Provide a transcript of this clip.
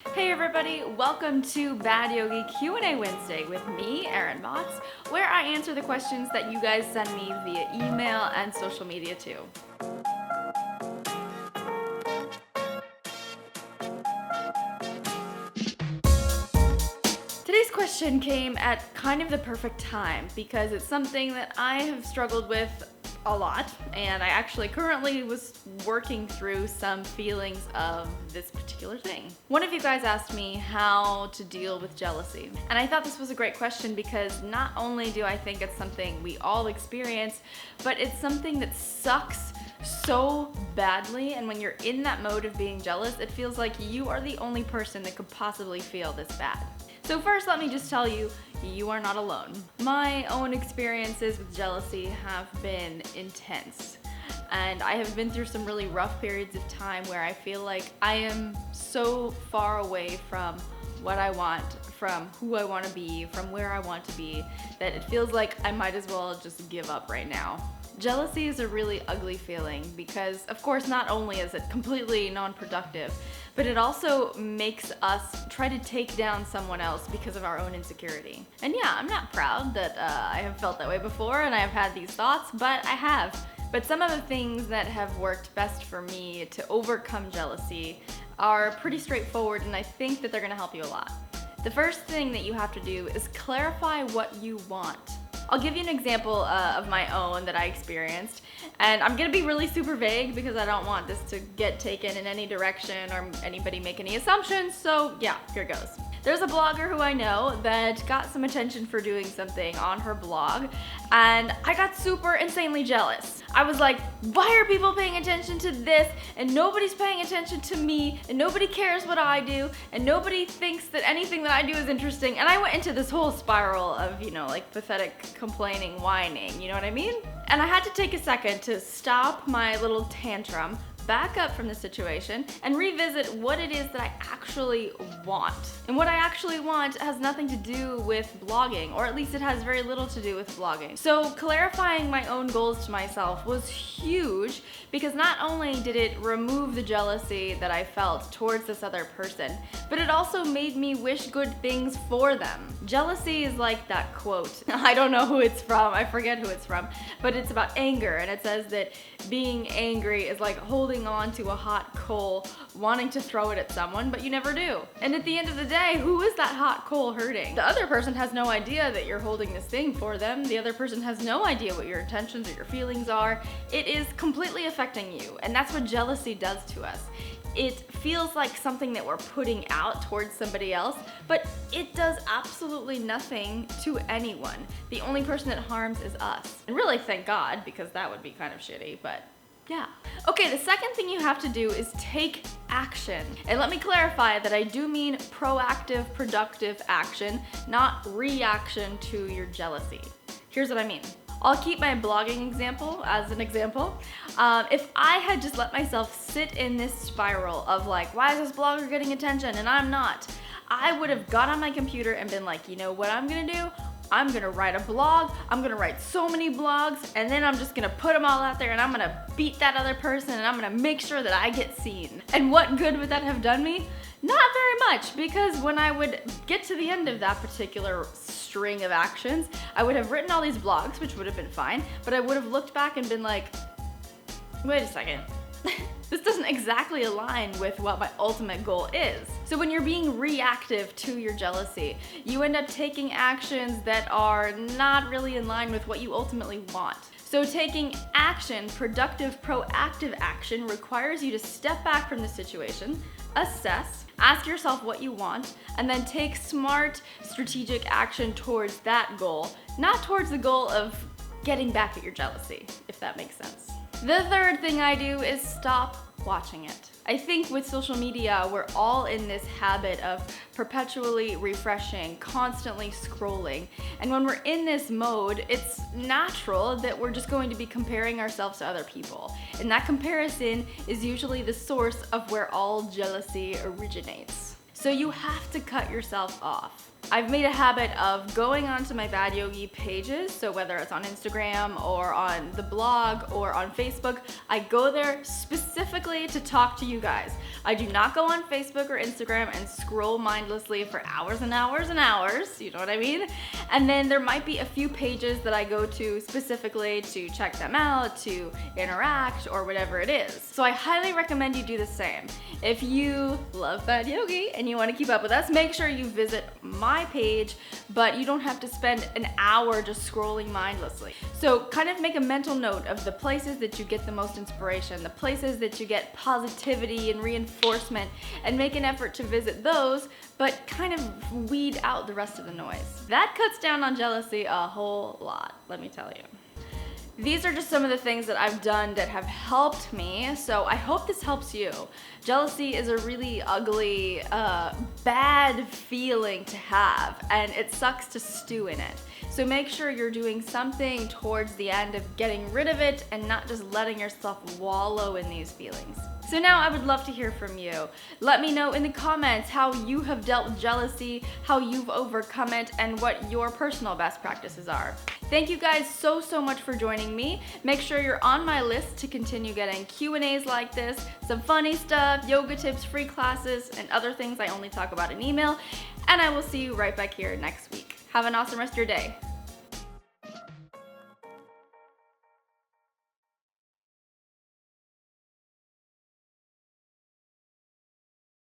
Hey everybody, welcome to Bad Yogi Q&A Wednesday with me, Erin Botts, where I answer the questions that you guys send me via email and social media too. Today's question came at kind of the perfect time because it's something that I have struggled with a lot, and I actually currently was working through some feelings of this particular thing. One of you guys asked me how to deal with jealousy, and I thought this was a great question because not only do I think it's something we all experience, but it's something that sucks so badly, and when you're in that mode of being jealous, it feels like you are the only person that could possibly feel this bad. So first, let me just tell you, you are not alone. My own experiences with jealousy have been intense, and I have been through some really rough periods of time where I feel like I am so far away from what I want, from who I want to be, from where I want to be, that it feels like I might as well just give up right now. Jealousy is a really ugly feeling because, of course, not only is it completely non-productive, but it also makes us try to take down someone else because of our own insecurity. And yeah, I'm not proud that I have felt that way before and I have had these thoughts, but I have. But some of the things that have worked best for me to overcome jealousy are pretty straightforward, and I think that they're gonna help you a lot. The first thing that you have to do is clarify what you want. I'll give you an example of my own that I experienced, and I'm gonna be really super vague because I don't want this to get taken in any direction or anybody make any assumptions, so yeah, here goes. There's a blogger who I know that got some attention for doing something on her blog, and I got super insanely jealous. I was like, why are people paying attention to this, and nobody's paying attention to me, and nobody cares what I do, and nobody thinks that anything that I do is interesting, and I went into this whole spiral of, like pathetic complaining, whining, you know what I mean? And I had to take a second to stop my little tantrum, back up from the situation, and revisit what it is that I actually want. And what I actually want has nothing to do with blogging, or at least it has very little to do with blogging. So clarifying my own goals to myself was huge because not only did it remove the jealousy that I felt towards this other person, but it also made me wish good things for them. Jealousy is like that quote. I don't know who it's from, I forget who it's from, but it's about anger, and it says that being angry is like holding on to a hot coal, wanting to throw it at someone, but you never do. And at the end of the day, who is that hot coal hurting? The other person has no idea that you're holding this thing for them. The other person has no idea what your intentions or your feelings are. It is completely affecting you, and that's what jealousy does to us. It feels like something that we're putting out towards somebody else, but it does absolutely nothing to anyone. The only person it harms is us. And really, thank God, because that would be kind of shitty, but yeah. Okay, the second thing you have to do is take action. And let me clarify that I do mean proactive, productive action, not reaction to your jealousy. Here's what I mean. I'll keep my blogging example as an example. If I had just let myself sit in this spiral of like, why is this blogger getting attention and I'm not? I would have got on my computer and been like, you know what I'm gonna do? I'm gonna write a blog, I'm gonna write so many blogs, and then I'm just gonna put them all out there and I'm gonna beat that other person and I'm gonna make sure that I get seen. And what good would that have done me? Not very much, because when I would get to the end of that particular string of actions, I would have written all these blogs, which would have been fine, but I would have looked back and been like, wait a second. This doesn't exactly align with what my ultimate goal is. So when you're being reactive to your jealousy, you end up taking actions that are not really in line with what you ultimately want. So taking action, productive, proactive action, requires you to step back from the situation, assess, ask yourself what you want, and then take smart, strategic action towards that goal, not towards the goal of getting back at your jealousy, if that makes sense. The third thing I do is stop watching it. I think with social media, we're all in this habit of perpetually refreshing, constantly scrolling. And when we're in this mode, it's natural that we're just going to be comparing ourselves to other people. And that comparison is usually the source of where all jealousy originates. So you have to cut yourself off. I've made a habit of going onto my Bad Yogi pages, so whether it's on Instagram or on the blog or on Facebook, I go there specifically to talk to you guys. I do not go on Facebook or Instagram and scroll mindlessly for hours and hours and hours, you know what I mean? And then there might be a few pages that I go to specifically to check them out, to interact, or whatever it is. So I highly recommend you do the same. If you love Bad Yogi and you want to keep up with us, make sure you visit my page, but you don't have to spend an hour just scrolling mindlessly. So kind of make a mental note of the places that you get the most inspiration, the places that you get positivity and reinforcement, and make an effort to visit those, but kind of weed out the rest of the noise. That cuts down on jealousy a whole lot, let me tell you. These are just some of the things that I've done that have helped me, so I hope this helps you. Jealousy is a really ugly, bad feeling to have, and it sucks to stew in it. So make sure you're doing something towards the end of getting rid of it and not just letting yourself wallow in these feelings. So now I would love to hear from you. Let me know in the comments how you have dealt with jealousy, how you've overcome it, and what your personal best practices are. Thank you guys so much for joining me. Make sure you're on my list to continue getting Q&As like this, some funny stuff, yoga tips, free classes, and other things I only talk about in email. And I will see you right back here next week. Have an awesome rest of your day.